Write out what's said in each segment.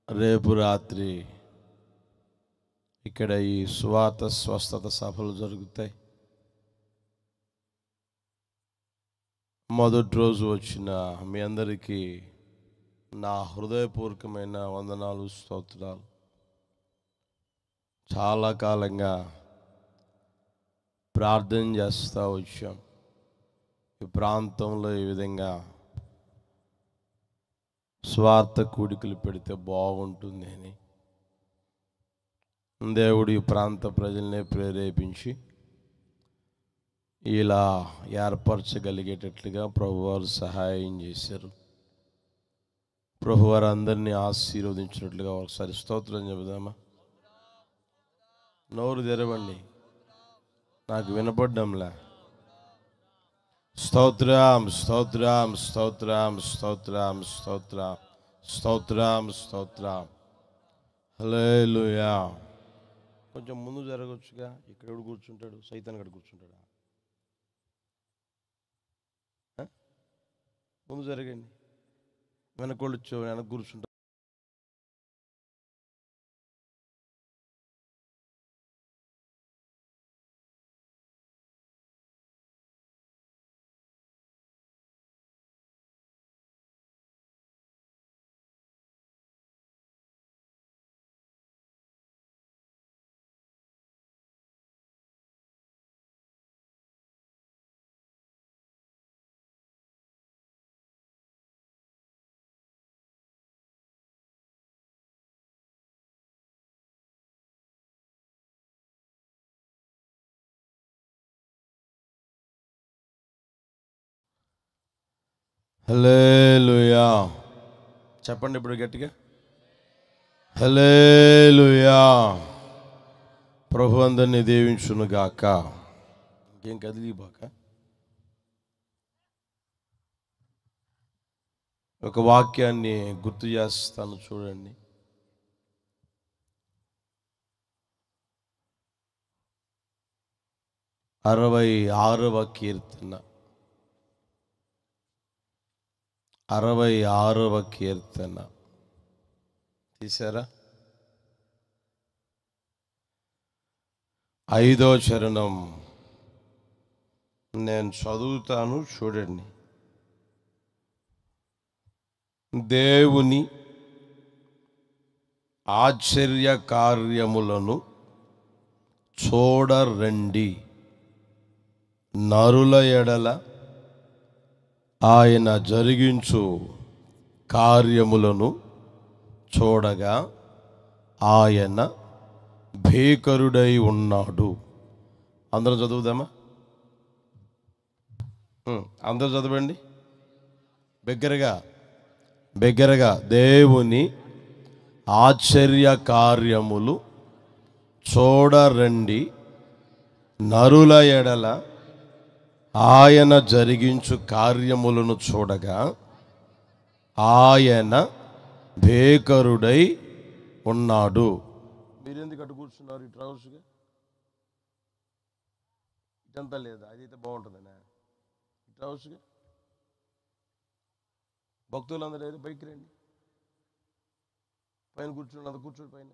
రేపు రాత్రి ఇక్కడ ఈ సువార్త స్వస్థత సభలు జరుగుతాయి. మొదటి రోజు వచ్చిన మీ అందరికీ నా హృదయపూర్వకమైన వందనాలు, స్తోత్రాలు. చాలా కాలంగా ప్రార్థన చేస్తూ వచ్చాం. ఈ ప్రాంతంలో ఈ విధంగా స్వార్థ కూడికలు పెడితే బాగుంటుంది అని దేవుడు ఈ ప్రాంత ప్రజల్ని ప్రేరేపించి ఇలా ఏర్పరచగలిగేటట్లుగా ప్రభువారు సహాయం చేశారు. ప్రభువారు అందరినీ ఆశీర్వదించినట్లుగా ఒకసారి స్తోత్రం చెబుదామా? నోరు తెరవండి, నాకు వినపడ్డంలా. స్తోత్రం స్తోత్రం స్తోత్రం స్తోత్రం స్తోత్రం స్తోత్రం స్తోత్రం. హల్లెలూయా. కొంచెం ముందు జరగవచ్చుగా. ఇక్కడ ఎవడు కూర్చుంటాడు? సైతాన్ గడు కూర్చుంటాడా? ముందు జరగండి. వెనకోళ్ళు వెనక కూర్చుంటారు. హల్లెలూయా చెప్పండి ఇప్పుడు గట్టిగా. హల్లెలూయా. ప్రభు అందరినీ దీవించును గాక. ఇంకేం కదిలిబాక. ఒక వాక్యాన్ని గుర్తు చేస్తాను, చూడండి. అరవై 66వ కీర్తన, 66వ కీర్తన తీశారా? 5వ చరణం నేను చదువుతాను, చూడండి. దేవుని ఆశ్చర్య కార్యములను చూడరండి, నరుల ఎడల ఆయన జరిగించు కార్యములను చూడగా ఆయన భీకరుడై ఉన్నాడు. అందరూ చదువుదామా? అందరూ చదవండి బిగ్గరగా. దేవుని ఆశ్చర్య కార్యములు చూడరండి, నరుల ఎడల ఆయన జరిగించు కార్యములను చూడగా ఆయన భీకరుడై ఉన్నాడు. మీరెందుకు అటు కూర్చున్నారు? ఇటు రావచ్చుగా. ఇటంతా లేదా? అదైతే బాగుంటుందనే. ఇటు రావచ్చుగా. భక్తులందరూ ఏదో పైకి రండి. పైన కూర్చోండి, అంత కూర్చోండి పైన.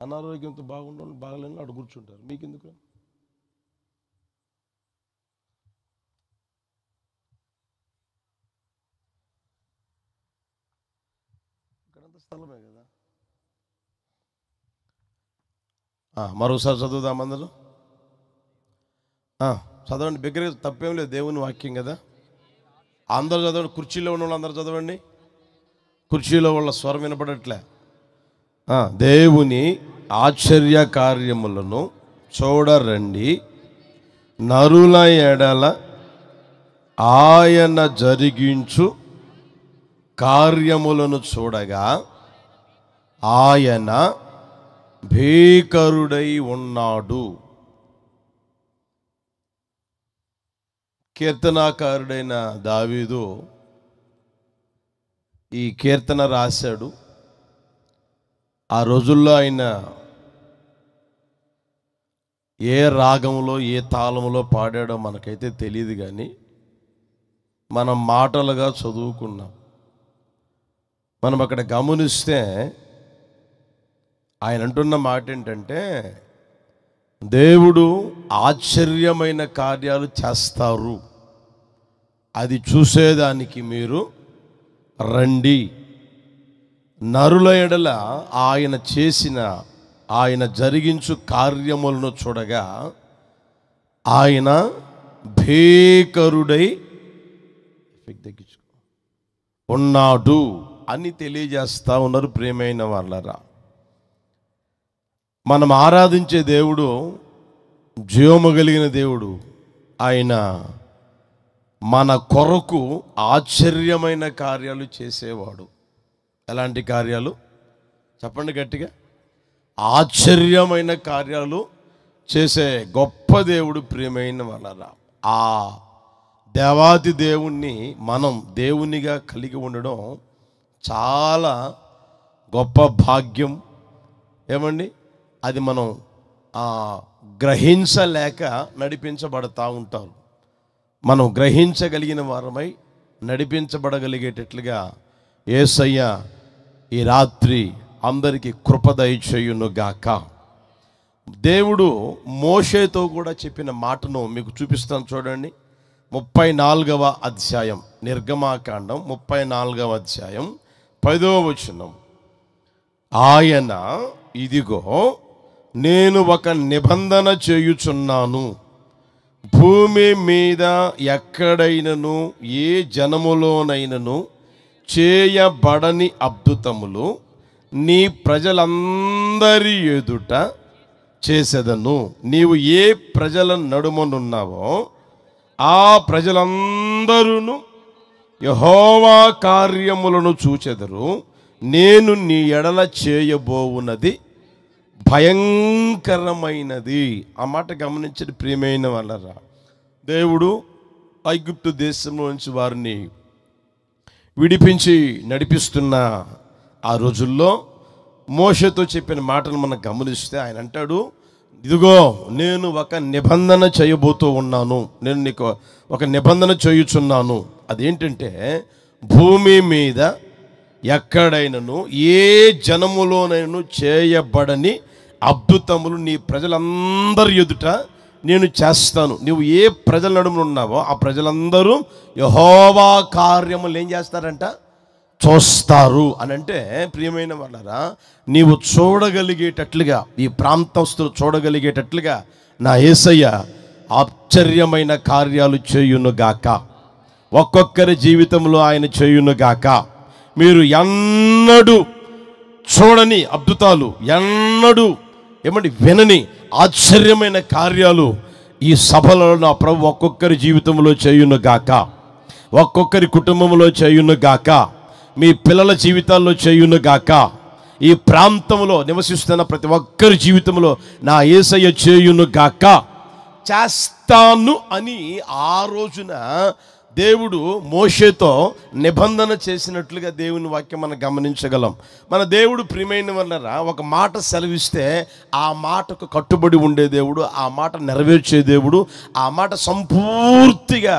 అనారోగ్యంతో బాగలేని అటు కూర్చుంటారు. మీకెందుకు? ఇక్కడంతా స్థలమే కదా. మరోసారి చదువుదాం అందరూ. చదవండి బిగ్గరగా, తప్పేం లేదు, దేవుని వాక్యం కదా. అందరూ చదవండి. కుర్చీలో ఉన్న వాళ్ళు అందరూ చదవండి. కుర్చీలో వాళ్ళ స్వరం వినపడట్లే. దేవుని ఆశ్చర్య కార్యములను చూడరండి, నరుల ఎడల ఆయన జరిగించు కార్యములను చూడగా ఆయన భీకరుడై ఉన్నాడు. కీర్తనాకారుడైన దావీదు ఈ కీర్తన రాశాడు. ఆ రోజుల్లో ఆయన ఏ రాగంలో ఏ తాళంలో పాడాడో మనకైతే తెలియదు, కానీ మనం మాటలుగా చదువుకున్నాం. మనం అక్కడ గమనిస్తే ఆయన అంటున్న మాట ఏంటంటే, దేవుడు ఆశ్చర్యమైన కార్యాలు చేస్తారు, అది చూసేదానికి మీరు రండి. నరుల ఎడల ఆయన జరిగించు కార్యములను చూడగా ఆయన భీకరుడై ఉన్నాడు అని తెలియజేస్తా ఉన్నారు. ప్రియమైన వాళ్ళరా, మనం ఆరాధించే దేవుడు జీవము కలిగిన దేవుడు. ఆయన మన కొరకు ఆశ్చర్యమైన కార్యాలు చేసేవాడు. ఎలాంటి కార్యాలు చెప్పండి గట్టిగా? ఆశ్చర్యమైన కార్యాలు చేసే గొప్ప దేవుడు. ప్రియమైన వాళ్ళరా, ఆ దేవాది దేవుణ్ణి మనం దేవునిగా కలిగి ఉండడం చాలా గొప్ప భాగ్యం. ఏమండి, అది మనం గ్రహించలేక నడిపించబడతా ఉంటారు. మనం గ్రహించగలిగిన వారమై నడిపించబడగలిగేటట్లుగా యేసయ్య ఈ రాత్రి అందరికీ కృప దయచేయునుగాక. దేవుడు మోషేతో కూడా చెప్పిన మాటను మీకు చూపిస్తాను చూడండి. 34వ అధ్యాయం, నిర్గమాకాండం 34వ అధ్యాయం 10వ వచనం. ఆయన, ఇదిగో నేను ఒక నిబంధన చేయుచున్నాను, భూమి మీద ఎక్కడైనను ఏ జనములోనైనను చేయబడని అద్భుతములు నీ ప్రజలందరి ఎదుట చేసేదను. నీవు ఏ ప్రజల నడుమనున్నావో ఆ ప్రజలందరూ యెహోవా కార్యములను చూచెదరు. నేను నీ ఎడల చేయబోవున్నది భయంకరమైనది. ఆ మాట గమనించండి ప్రియమైన వాళ్ళరా. దేవుడు ఐగుప్తు దేశంలో నుంచి వారిని విడిపించి నడిపిస్తున్న ఆ రోజుల్లో మోషేతో చెప్పిన మాటలు మనం గమనిస్తే ఆయన అంటాడు, ఇదిగో నేను ఒక నిబంధన చేయబోతూ ఉన్నాను, నేను నీకు ఒక నిబంధన చేయుచున్నాను. అదేంటంటే, భూమి మీద ఎక్కడైనను ఏ జనములోనైనా చేయబడని అద్భుతములు నీ ప్రజలందరి ఎదుట నేను చేస్తాను. నువ్వు ఏ ప్రజల నడుమున ఉన్నావో ఆ ప్రజలందరూ యెహోవా కార్యములు ఏం చేస్తారంట? చూస్తారు అని. అంటే ప్రియమైన వాళ్ళరా, నీవు చూడగలిగేటట్లుగా, ఈ ప్రాంతస్తులు చూడగలిగేటట్లుగా నా యేసయ్య ఆశ్చర్యమైన కార్యాలు చేయునుగాక. ఒక్కొక్కరి జీవితంలో ఆయన చేయునుగాక. మీరు ఎన్నడూ చూడని అద్భుతాలు, ఎన్నడూ వినని ఆశ్చర్యమైన కార్యాలు ఈ సభలో నా ప్రభు ఒక్కొక్కరి జీవితంలో చేయునుగాక, ఒక్కొక్కరి కుటుంబంలో చేయునుగాక, మీ పిల్లల జీవితాల్లో చేయునుగాక, ఈ ప్రాంతంలో నివసిస్తున్న ప్రతి ఒక్కరి జీవితంలో నా యేసయ్య చేయునుగాక. చేస్తాను అని ఆ రోజున దేవుడు మోషేతో నిబంధన చేసినట్లుగా దేవుని వాక్యం మనం గమనించగలం. మన దేవుడు ప్రియమైన వాళ్ళరా, ఒక మాట సెలవిస్తే ఆ మాటకు కట్టుబడి ఉండే దేవుడు, ఆ మాట నెరవేర్చే దేవుడు, ఆ మాట సంపూర్తిగా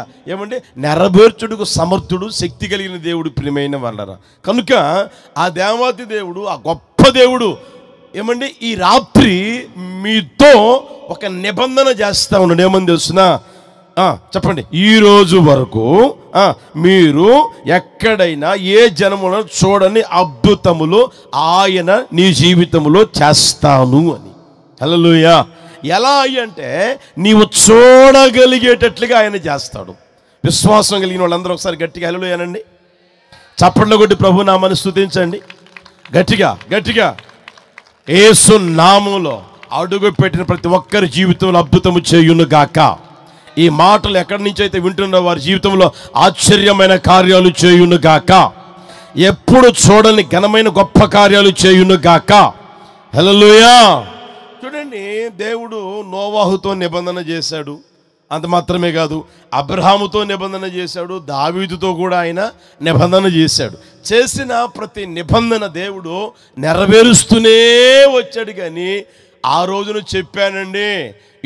నెరవేర్చుటకు సమర్థుడు, శక్తి కలిగిన దేవుడు ప్రియమైన వాళ్ళరా. కనుక ఆ దేవాతి దేవుడు, ఆ గొప్ప దేవుడు ఈ రాత్రి మీతో ఒక నిబంధన చేస్తా ఉన్నాడు. ఏమని తెలుసునా? చెప్పండి. ఈ రోజు వరకు మీరు ఎక్కడైనా ఏ జనములను చూడని అద్భుతములు ఆయన నీ జీవితంలో చేస్తాను అని. హల్లెలూయా. ఎలా అంటే నీవు చూడగలిగేటట్లుగా ఆయన చేస్తాడు. విశ్వాసం కలిగిన వాళ్ళందరూ ఒకసారి గట్టిగా హల్లెలూయానండి. చప్పట్లు కొట్టి ప్రభు నామమును స్తుతించండి గట్టిగా గట్టిగా. యేసు నామములో అడుగు పెట్టిన ప్రతి ఒక్కరి జీవితంలో అద్భుతము చేయునుగాక. ఈ మాటలు ఎక్కడి నుంచి అయితే వింటున్నారో వారి జీవితంలో ఆశ్చర్యమైన కార్యాలు చేయునుగాక. ఎప్పుడు చూడని ఘనమైన గొప్ప కార్యాలు చేయునుగాక. హల్లెలూయా. చూడండి, దేవుడు నోవాహుతో నిబంధన చేశాడు. అంత మాత్రమే కాదు, అబ్రహాముతో నిబంధన చేశాడు, దావీదుతో కూడా ఆయన నిబంధన చేశాడు. చేసిన ప్రతి నిబంధన దేవుడు నెరవేరుస్తూనే వచ్చాడు. కానీ ఆ రోజున చెప్పానండి,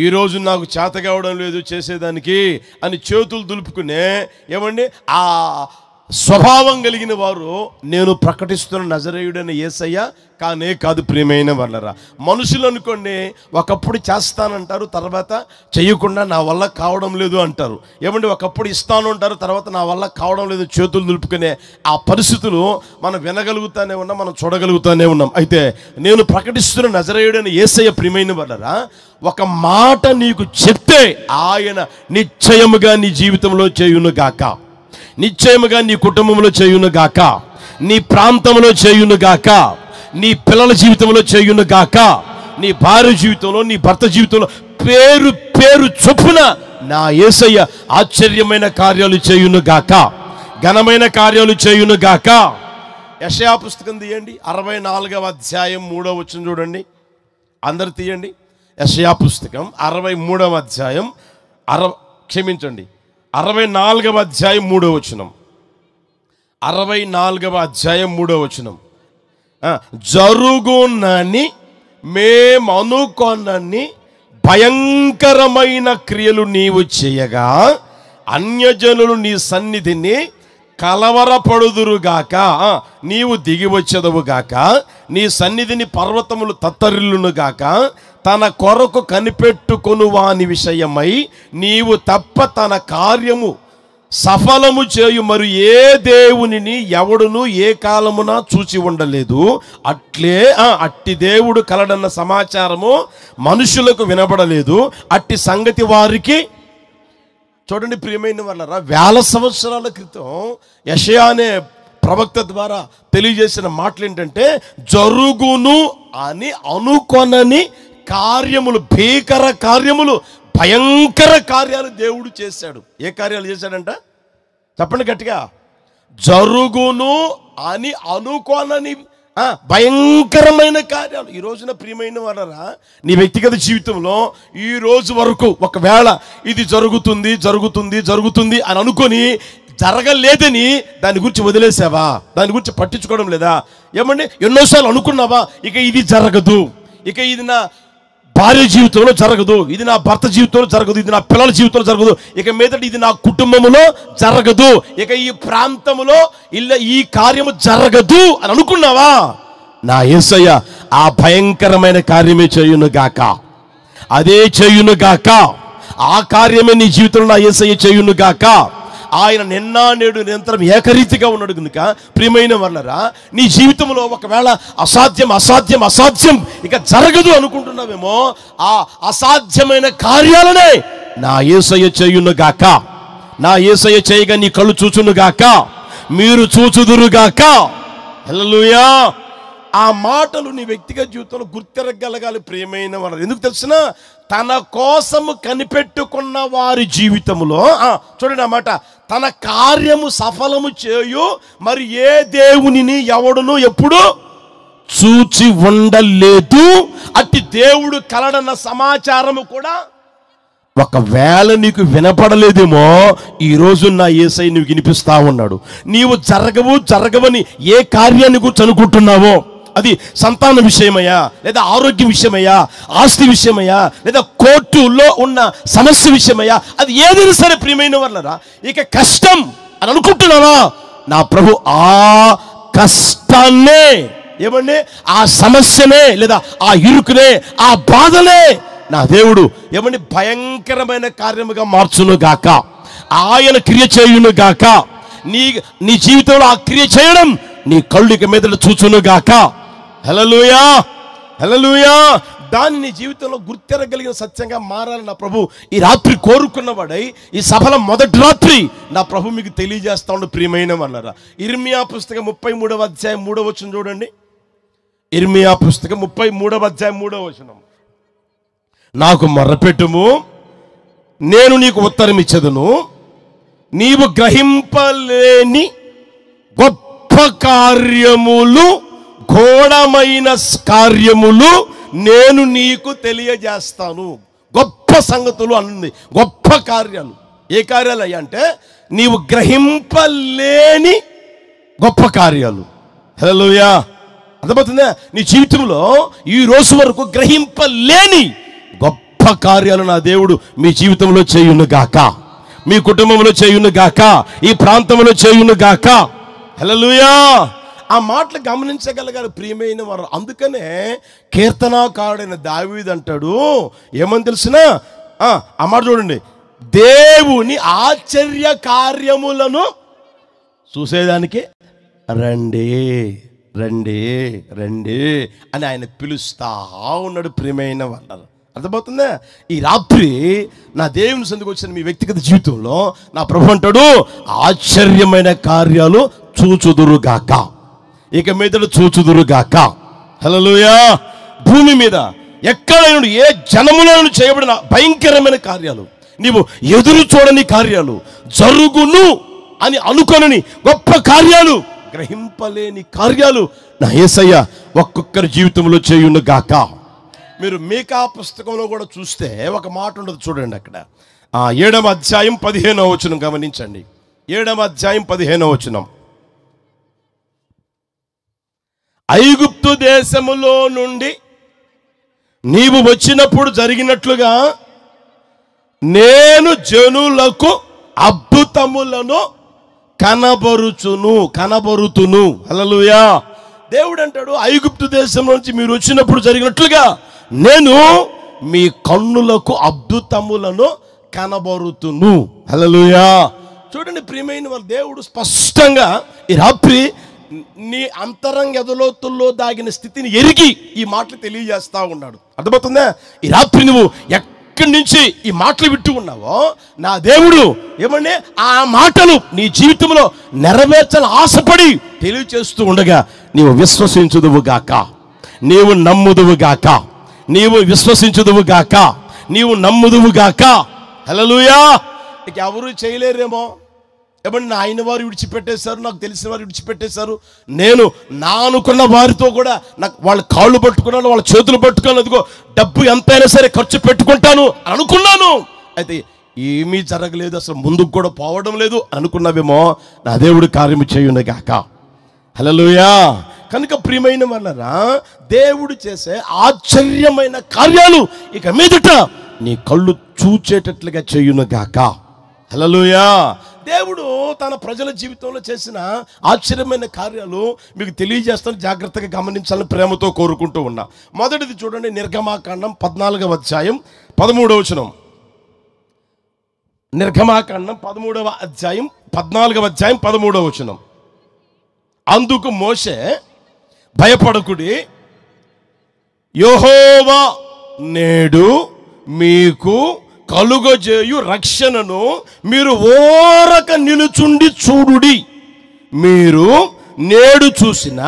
ఈరోజు నాకు చేత కావడం లేదు చేసేదానికి అని చేతులు దులుపుకునే ఏమండి ఆ స్వభావం కలిగిన వారు నేను ప్రకటిస్తున్న నజరేయుడైన యేసయ్య కానే కాదు. ప్రియమైన వాళ్ళరా, మనుషులు అనుకోండి ఒకప్పుడు చేస్తానంటారు, తర్వాత చేయకుండా నా వల్ల కావడం లేదు అంటారు. ఏమండి ఒకప్పుడు ఇస్తాను అంటారు, తర్వాత నా వల్ల కావడం లేదు చేతులు దులుపుకునే ఆ పరిస్థితులు మనం వినగలుగుతానే ఉన్నాం, మనం చూడగలుగుతానే ఉన్నాం. అయితే నేను ప్రకటిస్తున్న నజరేయుడైన యేసయ్య ప్రియమైన వాళ్ళరా ఒక మాట నీకు చెప్తే ఆయన నిశ్చయముగా నీ జీవితంలో చేయును గాక, నిశ్చయముగా నీ కుటుంబంలో చేయును గాక, నీ ప్రాంతంలో చేయును గాక, నీ పిల్లల జీవితంలో చేయును గాక, నీ భార్య జీవితంలో, నీ భర్త జీవితంలో పేరు పేరు చొప్పున నా యేసయ్య ఆశ్చర్యమైన కార్యాలు చేయును గాక, ఘనమైన కార్యాలు చేయును గాక. యెషయా పుస్తకం తీయండి, 64వ అధ్యాయం 3వ వచనం చూడండి. అందరు తీయండి. యెషయా పుస్తకం 63వ అధ్యాయం 64వ అధ్యాయం 3వ వచనం. 64వ అధ్యాయం 3వ వచనం. జరుగునని మేమనుకొనని భయంకరమైన క్రియలు నీవు చేయగా అన్యజనులు నీ సన్నిధిని కలవరపడుదురుగాక, నీవు దిగి వచ్చేదవుగాక, నీ సన్నిధిని పర్వతములు తత్తరిల్లునుగాక, తన కొరకు కనిపెట్టుకొను వాని విషయమై నీవు తప్ప తన కార్యము సఫలము చేయు మరి ఏ దేవునిని ఎవడును ఏ కాలమున చూచి ఉండలేదు. అట్టి దేవుడు కలడన్న సమాచారము మనుషులకు వినబడలేదు. అట్టి సంగతి వారికి చూడండి. ప్రియమైన వాళ్ళరా, వేల సంవత్సరాల క్రితం యెషయా అనే ప్రవక్త ద్వారా తెలియజేసిన మాటలు ఏంటంటే జరుగును అని అనుకొనని కార్యములు, భీకర కార్యములు, భయంకర కార్యాలు దేవుడు చేశాడు. ఏ కార్యాలు చేశాడంట చెప్పండి గట్టిగా. జరుగును అని అనుకోనని భయంకరమైన కార్యాలు. ఈ రోజున ప్రియమైన వాళ్ళరా నీ వ్యక్తిగత జీవితంలో ఈ రోజు వరకు ఒకవేళ ఇది జరుగుతుంది జరుగుతుంది జరుగుతుంది అని అనుకొని జరగలేదని దాని గురించి వదిలేసావా? దాని గురించి పట్టించుకోవడం లేదా? ఏమండి ఎన్నోసార్లు అనుకున్నావా ఇక ఇది జరగదు, ఇక ఇది నా భార్య జీవితంలో జరగదు, ఇది నా భర్త జీవితంలో జరగదు, ఇది నా పిల్లల జీవితంలో జరగదు, ఇక మీదట ఇది నా కుటుంబంలో జరగదు, ఇక ఈ ప్రాంతంలో ఈ కార్యము జరగదు అని అనుకున్నావా? నా యేసయ్య ఆ భయంకరమైన కార్యమే చేయును గాక, అదే చేయును గాక, ఆ కార్యమే నీ జీవితంలో నా యేసయ్య చేయును గాక. ఆయన నిన్న నేడు నిరంతరం ఏకరీతిగా ఉన్నాడు కనుక ప్రియమైన వాళ్ళరా నీ జీవితంలో ఒకవేళ అసాధ్యం అసాధ్యం అసాధ్యం ఇక జరగదు అనుకుంటున్నావేమో, ఆ అసాధ్యమైన కార్యాలనే నా యేసయ్య చేయును గాక, నా యేసయ్య చేయగా నీ కళ్ళు చూచును గాక, మీరు చూచుదురుగాక. హల్లెలూయా. ఆ మాటలు నీ వ్యక్తిగత జీవితంలో గుర్తెరగలగాలి ప్రియమైన వాళ్ళు. ఎందుకు తెలిసిన తన కోసము కనిపెట్టుకున్న వారి జీవితంలో చూడండి ఆ మాట, తన కార్యము సఫలము చేయు మరి ఏ దేవునిని ఎవడును ఎప్పుడు చూచి ఉండలేదు. అట్టి దేవుడు కలడన్న సమాచారము కూడా ఒకవేళ నీకు వినపడలేదేమో, ఈరోజు నా యేసయ్య నీవు వినిపిస్తా ఉన్నాడు. నీవు జరగవని ఏ కార్యాన్ని గురించి అనుకుంటున్నావో, అది సంతాన విషయమయ్యా, లేదా ఆరోగ్య విషయమయ్యా, ఆస్తి విషయమయ్యా, లేదా కోర్టులో ఉన్న సమస్య విషయమయ్యా, అది ఏదైనా సరే ప్రియమైన వాళ్ళరా ఇక కష్టం అని అనుకుంటున్నావా? నా ప్రభు ఆ కష్టాన్నే ఏమండి, ఆ సమస్యనే లేదా ఆ ఇరుకునే ఆ బాధనే నా దేవుడు ఏమండి భయంకరమైన కార్యముగా మార్చును గాక, ఆయన క్రియ చేయును గాక. నీ జీవితంలో ఆ క్రియ చేయడం నీ కళ్ళుకి మీద చూచును గాక. హల్లెలూయా, హల్లెలూయా. దాన్ని నీ జీవితంలో గుర్తెరగలిగిన సత్యంగా మారాలని నా ప్రభు ఈ రాత్రి కోరుకున్నవాడై ఈ సభల మొదటి రాత్రి నా ప్రభు మీకు తెలియజేస్తా ఉండు ప్రియమైన వాళ్ళరా. ఇర్మియా పుస్తకం 33వ అధ్యాయం 3వ వచనం చూడండి. ఇర్మియా పుస్తకం 33వ అధ్యాయం 3వ వచనం. నాకు మొర్రపెట్టుము, నేను నీకు ఉత్తరం ఇచ్చేదను, నీవు గ్రహింపలేని గొప్ప కార్యములు, ఘోరమైన కార్యములు నేను నీకు తెలియజేస్తాను. గొప్ప సంగతులు అన్నది, గొప్ప కార్యాలు. ఏ కార్యాలు అయ్యా అంటే నీవు గ్రహింపలేని గొప్ప కార్యాలు. హల్లెలూయా, అర్థమవుతుందా? నీ జీవితంలో ఈ రోజు వరకు గ్రహింపలేని గొప్ప కార్యాలు నా దేవుడు మీ జీవితంలో చేయును గాక, మీ కుటుంబంలో చేయును గాక, ఈ ప్రాంతంలో చేయును గాక. హల్లెలూయా. ఆ మాటలు గమనించగలగాలి ప్రియమైన వారు. అందుకనే కీర్తనాకారుడైన దావీదు అంటాడు, ఏమని తెలిసిన ఆ మాట చూడండి, దేవుని ఆశ్చర్య కార్యములను చూసేదానికి రండి రండి రండి అని ఆయన పిలుస్తా ఉన్నాడు ప్రియమైన వాళ్ళు. అర్థమవుతుందా? ఈ రాత్రి నా దేవుని సందుకు వచ్చిన మీ వ్యక్తిగత జీవితంలో నా ప్రభు అంటాడు, ఆశ్చర్యమైన కార్యాలు చూచుదురుగాక, ఇక మీదట చూచుదురుగాక. హల్లెలూయా. భూమి మీద ఎక్కడైనా ఏ జనములో చేయబడిన భయంకరమైన కార్యాలు, నీవు ఎదురు చూడని కార్యాలు, జరుగును అని అనుకొనని గొప్ప కార్యాలు, గ్రహింపలేని కార్యాలు నా యేసయ్య ఒక్కొక్కరి జీవితంలో చేయును గాక. మీరు మీకా పుస్తకంలో కూడా చూస్తే ఒక మాట ఉండదు చూడండి. అక్కడ 7వ అధ్యాయం 15వ వచనం గమనించండి. 7వ అధ్యాయం 15వ వచనం, ఐగుప్తు దేశములో నుండి నీవు వచ్చినప్పుడు జరిగినట్లుగా నేను జనులకు అద్భుతములను కనబరుతును. హల్లెలూయా. దేవుడు అంటాడు, ఐగుప్తు దేశం నుంచి మీరు వచ్చినప్పుడు జరిగినట్లుగా నేను మీ కన్నులకు అద్భుతములను కనబరుతును. హల్లెలూయా. చూడండి ప్రియమైన వారు, దేవుడు స్పష్టంగా ఈ రాత్రి నీ అంతరంగ ఎదలోతుల్లో దాగిన స్థితిని ఎరిగి ఈ మాటలు తెలియజేస్తా ఉన్నాడు. అర్థమవుతుందా? ఈ రాత్రి నువ్వు ఎక్కడి నుంచి ఈ మాటలు వింటూ ఉన్నావో నా దేవుడు ఏమంటే ఆ మాటలు నీ జీవితంలో నెరవేర్చాలని ఆశపడి తెలియచేస్తూ ఉండగా నీవు విశ్వసించుదువు గాక, నీవు నమ్ముదువు గాక, నీవు విశ్వసించుదువు గాక, నీవు నమ్ముదువు గాక. హల్లెలూయా. ఇక ఎవరు చేయలేరేమో, ఏమంటే నా ఆయన వారు విడిచిపెట్టేశారు, నాకు తెలిసిన వారు విడిచిపెట్టేశారు, నేను నా అనుకున్న వారితో కూడా నాకు వాళ్ళ కాళ్ళు పట్టుకున్నాను, వాళ్ళ చేతులు పట్టుకున్నాను, అదిగో డబ్బు ఎంతైనా సరే ఖర్చు పెట్టుకుంటాను అనుకున్నాను, అయితే ఏమీ జరగలేదు, అసలు ముందుకు కూడా పోవడం లేదు అనుకున్నావేమో, నా దేవుడు కార్యము చేయును గాక. హల్లెలూయా. కనుక ప్రియమైన వాళ్ళరా, దేవుడు చేసే ఆశ్చర్యమైన కార్యాలు ఇక మీదట నీ కళ్ళు చూచేటట్లుగా చేయును గాక. హల్లెలూయా. దేవుడు తన ప్రజల జీవితంలో చేసిన ఆశ్చర్యమైన కార్యాలు మీకు తెలియజేస్తాను, జాగ్రత్తగా గమనించాలని ప్రేమతో కోరుకుంటూ ఉన్నా. మొదటిది చూడండి, నిర్గమాకాండం 14వ అధ్యాయం 13వ వచనం. నిర్గమాకాండం 14వ అధ్యాయం 13వ వచనం. అందుకు మోషే, భయపడకుడి, యెహోవా నేడు మీకు కలుగజేయు రక్షణను మీరు ఓరక నిలుచుండి చూడుడి. మీరు నేడు చూసిన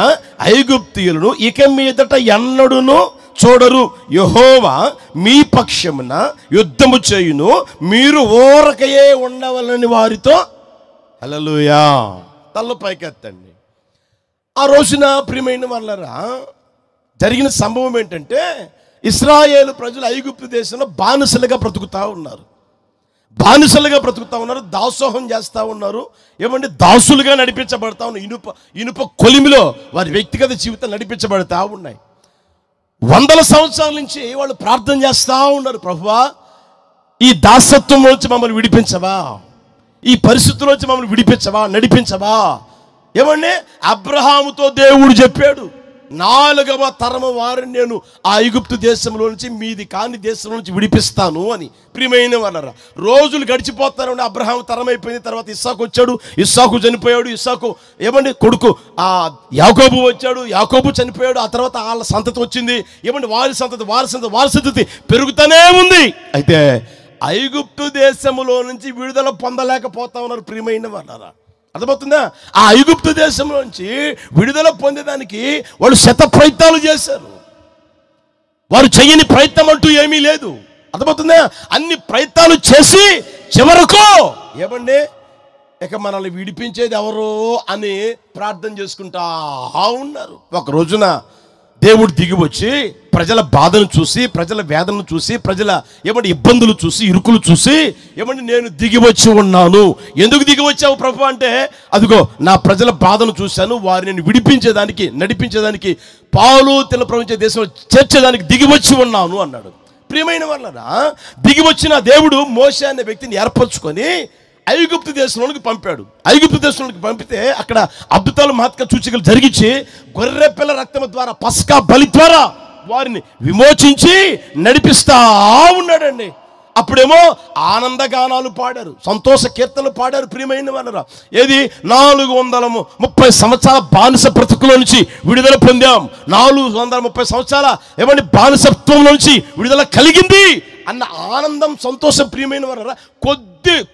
ఐగుప్తీయులను ఇక మీదట ఎన్నడును చూడరు. యెహోవా మీ పక్షమున యుద్ధము చేయును, మీరు ఓరకయే ఉండవలని వారితో. హల్లెలూయా. తల్ల పైకెత్తండి. ఆ రోజున ప్రియమైన వాళ్ళరా జరిగిన సంభవం ఏంటంటే, ఇశ్రాయేలు ప్రజలు ఐగుప్తు దేశంలో బానిసలుగా బ్రతుకుతూ ఉన్నారు, దాసోహం చేస్తూ ఉన్నారు, ఏమంటే దాసులుగా నడిపించబడతా ఉన్నారు. ఇనుప కొలిమిలో వారి వ్యక్తిగత జీవితం నడిపించబడతా ఉన్నాయి. వందల సంవత్సరాల నుంచి వాళ్ళు ప్రార్థన చేస్తూ ఉన్నారు, ప్రభువా ఈ దాసత్వం నుంచి మమ్మల్ని విడిపించవా, ఈ పరిస్థితుల్లోంచి మమ్మల్ని విడిపించవా, నడిపించవా. ఏమంటే అబ్రహాముతో దేవుడు చెప్పాడు, 4వ తరము వారిని నేను ఆ ఐగుప్తు దేశంలో నుంచి, మీది కాని దేశంలో నుంచి విడిపిస్తాను అని. ప్రియమైన వాళ్ళరా, రోజులు గడిచిపోతారు. అబ్రహాం తరం అయిపోయింది, తర్వాత ఇస్సాకు వచ్చాడు, ఇస్సాకు చనిపోయాడు, ఇస్సాకు ఏమండి కొడుకు యాకోబు వచ్చాడు, యాకోబు చనిపోయాడు, ఆ తర్వాత వాళ్ళ సంతతి వచ్చింది, ఏమండి వారి సంతతి పెరుగుతూనే ఉంది. అయితే ఐగుప్తు దేశంలో నుంచి విడుదల పొందలేకపోతా ఉన్నారు ప్రియమైన వాళ్ళరా. అర్థమవుతుందా? ఆ ఐగుప్తు దేశంలో నుంచి విడుదల పొందేదానికి వాళ్ళు శత ప్రయత్నాలు చేశారు. వారు చేయని ప్రయత్నం అంటూ ఏమీ లేదు. అర్థమవుతుందా? అన్ని ప్రయత్నాలు చేసి చివరకు ఏమండి ఇక మనల్ని విడిపించేది ఎవరో అని ప్రార్థన చేసుకుంటా ఉన్నారు. ఒక రోజున దేవుడు దిగి వచ్చి ప్రజల బాధను చూసి, ప్రజల వేదనను చూసి, ప్రజల ఇబ్బందులు చూసి, ఇరుకులు చూసి నేను దిగి వచ్చి ఉన్నాను. ఎందుకు దిగి వచ్చావు ప్రభు అంటే, అదిగో నా ప్రజల బాధను చూశాను, వారిని విడిపించేదానికి, నడిపించేదానికి, పాలు తెల్ల ప్రపంచ దేశంలో చేర్చేదానికి దిగి వచ్చి ఉన్నాను అన్నాడు. ప్రియమైన వాళ్ళరా, దిగి వచ్చిన దేవుడు మోషే అనే వ్యక్తిని ఏర్పరచుకొని ఐగుప్తు దేశంలోనికి పంపాడు. ఐగుప్తు దేశంలోనికి పంపితే అక్కడ అద్భుతాలు, మహత్కార సూచికలు జరిగించి గొర్రె పిల్ల రక్తం ద్వారా, పస్కా బలి ద్వారా వారిని విమోచించి నడిపిస్తా ఉన్నాడండి. అప్పుడేమో ఆనందగానాలు పాడారు, సంతోష కీర్తనలు పాడారు. ప్రియమైన వాళ్ళరా, ఏది 430 సంవత్సరాల బానిస బ్రతుకులో నుంచి విడుదల పొందాం, 430 సంవత్సరాల బానిసత్వం నుంచి విడుదల కలిగింది అన్న ఆనందం, సంతోషం. ప్రియమైన వాళ్ళరా,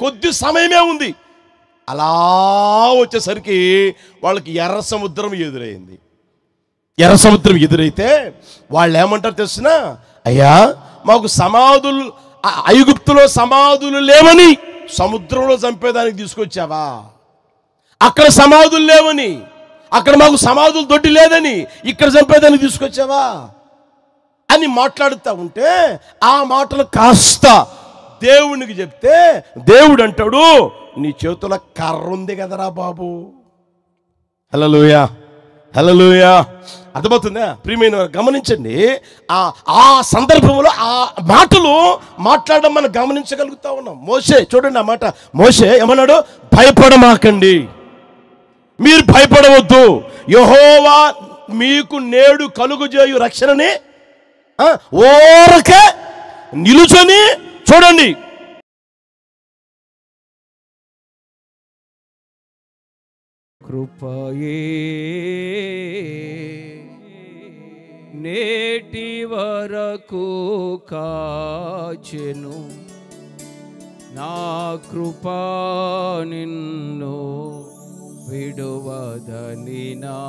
కొద్ది సమయమే ఉంది. అలా వచ్చేసరికి వాళ్ళకి ఎర్ర సముద్రం ఎదురైంది. ఎర్ర సముద్రం ఎదురైతే వాళ్ళు ఏమంటారు తెలిసిన, అయ్యా మాకు సమాధులు, ఐగుప్తులో సమాధులు లేవని సముద్రంలో చంపేదానికి తీసుకొచ్చావా? అక్కడ సమాధులు లేవని, అక్కడ మాకు సమాధులు దొడ్డి లేదని ఇక్కడ చంపేదానికి తీసుకొచ్చావా అని మాట్లాడుతూ ఉంటే, ఆ మాటలు కాస్త దేవునికి చెప్తే దేవుడు అంటాడు, నీ చేతుల కర్ర ఉంది కదరా బాబు. హల్లెలూయా, హల్లెలూయా. అర్థమవుతుందా? ప్రియమైన గమనించండి, ఆ సందర్భంలో ఆ మాటలు మాట్లాడడం మనం గమనించగలుగుతా ఉన్నాం. మోషే చూడండి, ఆ మాట మోషే ఏమన్నాడు, భయపడమాకండి, మీరు భయపడవద్దు, యెహోవా మీకు నేడు కలుగుజేయు రక్షణని ఓరకే నిలుచొని చూడండి. కృపయే నేటి వరకు కాచెను, నా కృపా నిన్ను విడువదని, నా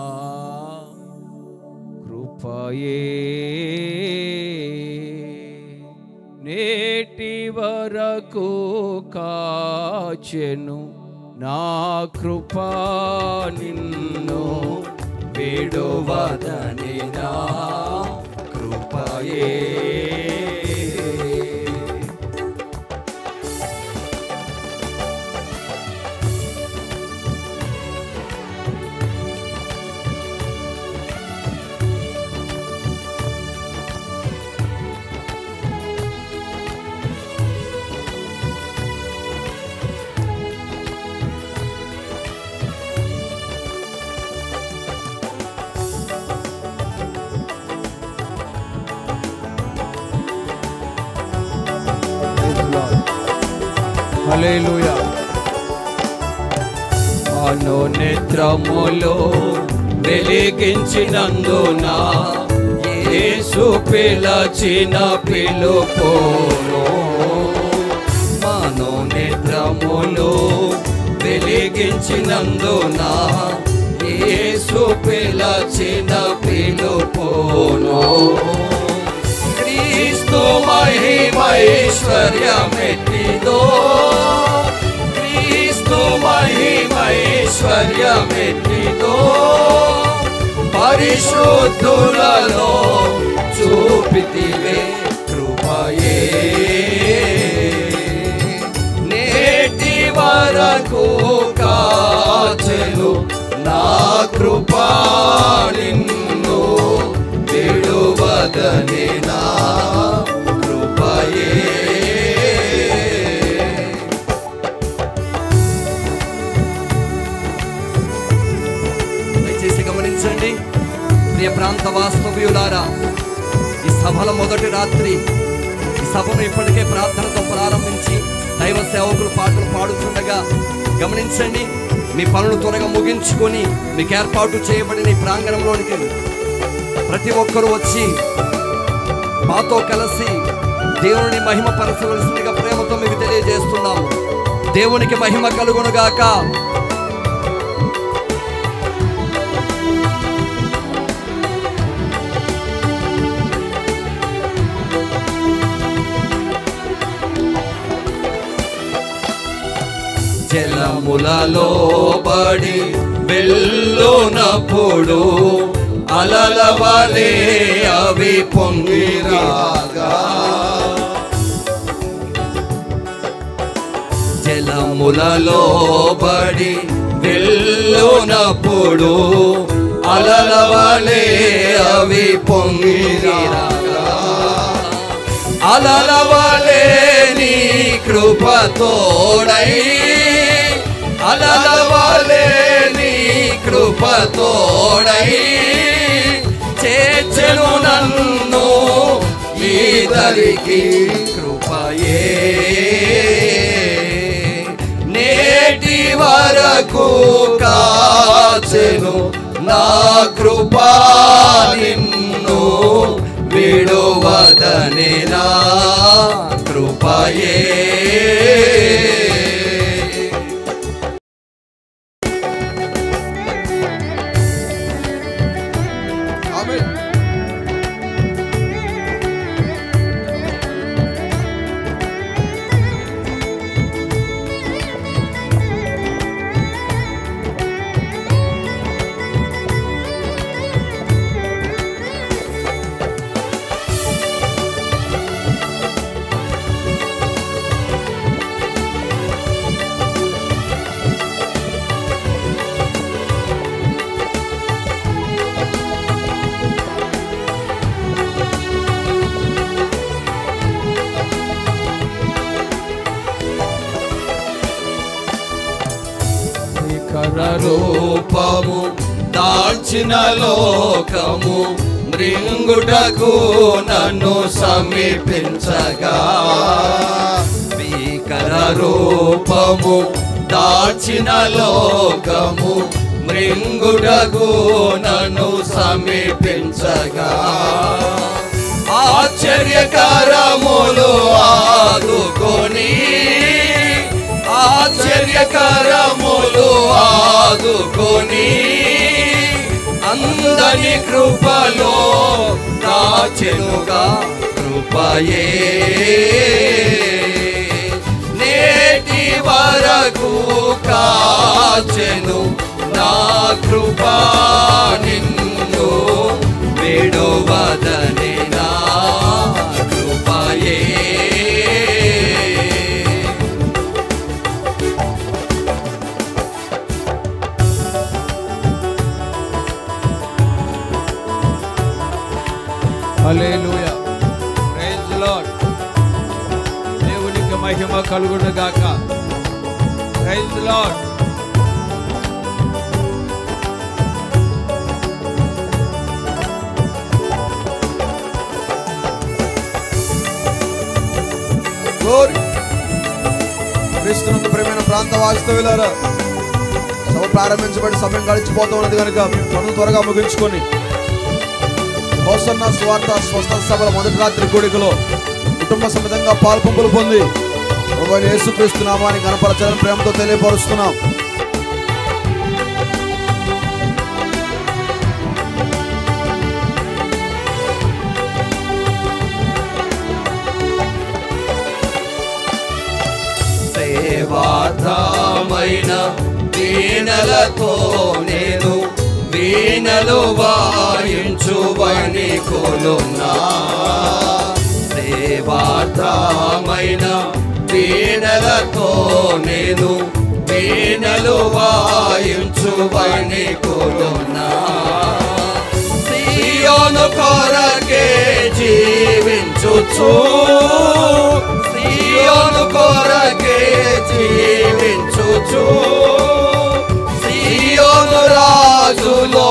కృపయే నేటి వరకు కాచెను, నా కృపా నిన్ను విడువదని, నా కృపయే. హల్లెలూయా. మనోనేత్రములో వెలిగించినందున యేసు పిలచిన పిలుపును, మనోనేత్రములో వెలిగించినందున యేసు పిలచిన పిలుపును, క్రీస్తు మహిమైశ్వర్యమెట్టిదో, క్రీస్తు మహిమైశ్వర్యమెట్టిదో, పరిశుద్ధులలో చూపితివే కృపయే, నేటి వరకు కాచెను, నా కృపా నిన్ను విడువదని, నా కృపయే. దయచేసి గమనించండి ప్రియ ప్రాంత వాస్తవ్యులారా, ఈ సభల మొదటి రాత్రి, ఈ సభను ఇప్పటికే ప్రార్థనతో ప్రారంభించి దైవ సేవకులు పాటలు పాడుతుండగా గమనించండి, మీ పనులు త్వరగా ముగించుకొని మీకు ఏర్పాటు చేయబడిన ఈ ప్రాంగణంలోనికి ప్రతి ఒక్కరూ వచ్చి మాతో కలిసి దేవుని మహిమ పరచవలసిందిగా ప్రేమతో మీకు తెలియజేస్తున్నాము. దేవునికి మహిమ కలుగునుగాక. జలములలో పడి వెళ్ళునప్పుడు అలల వలె అవి పొంగిరాగా జలములలో బడి వెళ్ళునప్పుడు అలల వలె అవి పొంగిరాగా అలల వలె నీ కృప తోడై అలల వలె నీ కృప తోడై చేర్చెను నన్ను ఈ దరికి కృపయే నేటి వరకు కాచెను నా కృపా నిన్ను విడువదనే నా కృపయే రూపము దాల్చిన లోకము మృంగుటకు నన్ను సమీపించగా భీకర రూపము దాల్చిన లోకము మృంగుటకు నన్ను సమీపించగా ఆశ్చర్యకరములు ఆదుకొని ఆశ్చర్యకరములు ఆదుకొని అందని కృపలో దాచెనుగా కృపయే నేటి వరకు కాచెను నా కృపా నిన్ను విడువదనే నా కృపయే హల్లెలూయా ప్రైజ్ ది లార్డ్ దేవునికి మహిమ కలుగును గాక ప్రైజ్ ది లార్డ్ క్రీస్తునందు ప్రియమైన ప్రాంత వాస్తవ్యులారా సభ ప్రారంభించబడి సమయం గడిచిపోతూ ఉన్నది కనుక పనులు త్వరగా ముగించుకొని హోసన్న స్వార్థ స్వస్థత సభల మొదటి రాత్రి కూడికలో కుటుంబ సమేతంగా పాల్పొంపులు పొంది ప్రభువైన యేసుక్రీస్తు నామాన్ని కనపరచాలని ప్రేమతో తెలియపరుస్తున్నాం. సేవార్థమైన వీణలతో నేను వీణలు వాయించువని కొలున్నా సేవార్థమైన వీణలతో నేను వీణలు వాయించువని కొలున్నా సియోను కొరకే జీవించుచు సియోను కొరకే జీవించుచు సియోను రాజులో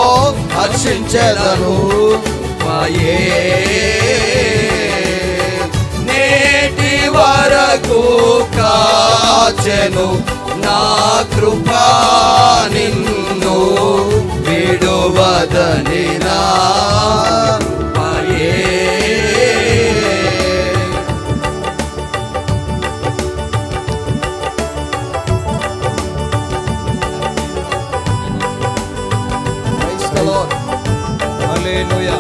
హర్షించెదను మాయే నేటి వరకు కాచెను నా కృపా నిన్ను విడువదని నా కృపయే హల్లెలూయా